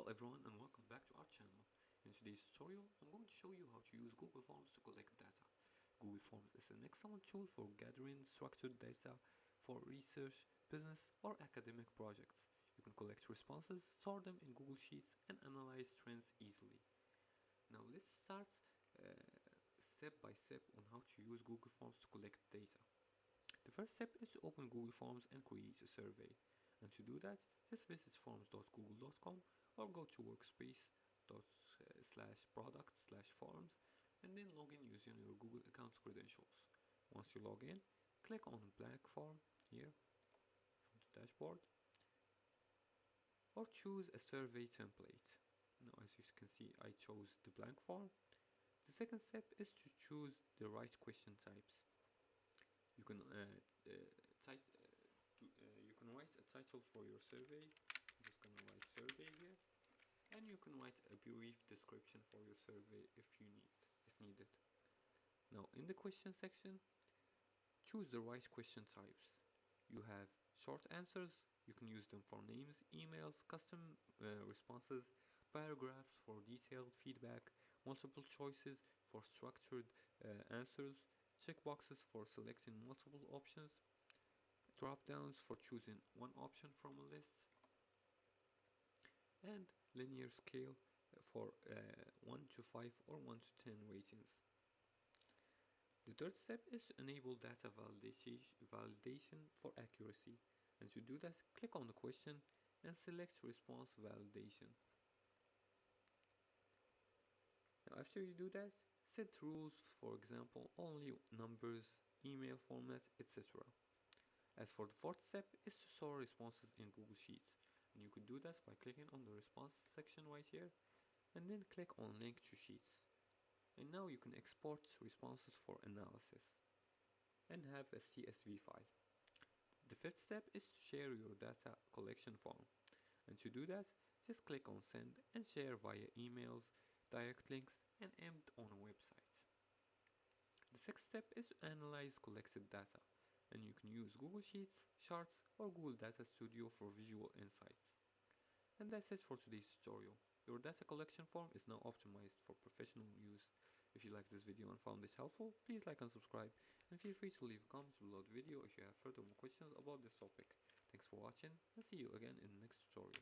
everyone and welcome back to our channel. In today's tutorial, I'm going to show you how to use Google Forms to collect data. Google Forms is an excellent tool for gathering structured data for research, business, or academic projects. You can collect responses, store them in Google Sheets, and analyze trends easily. Now let's start step by step on how to use Google Forms to collect data. The first step is to open Google Forms and create a survey. And to do that, just visit forms.google.com or go to workspace./products/forms and then log in using your Google account credentials. Once you log in, click on blank form here from the dashboard or choose a survey template. Now as you can see, I chose the blank form. The second step is to choose the right question types. You can you can write a title for your survey. I'm just gonna write survey here, and you can write a brief description for your survey if needed. Now in the question section, choose the right question types. You have short answers. You can use them for names, emails, custom responses, paragraphs for detailed feedback, multiple choices for structured answers, checkboxes for selecting multiple options, drop downs for choosing one option from a list, and linear scale for 1 to 5 or 1 to 10 ratings. The third step is to enable data validation for accuracy, and to do that, click on the question and select response validation. Now after you do that, set rules, for example only numbers, email format, etc. As for the fourth step is to store responses in Google Sheets, and you could do that by clicking on the response section right here and then click on link to Sheets. And now you can export responses for analysis and have a CSV file. The fifth step is to share your data collection form, and to do that, just click on send and share via emails, direct links, and end on a website. The sixth step is to analyze collected data, and you can use Google Sheets, Charts, or Google Data Studio for visual insights. And that's it for today's tutorial. Your data collection form is now optimized for professional use. If you liked this video and found this helpful, please like and subscribe, and feel free to leave comments below the video if you have further questions about this topic. Thanks for watching, and see you again in the next tutorial.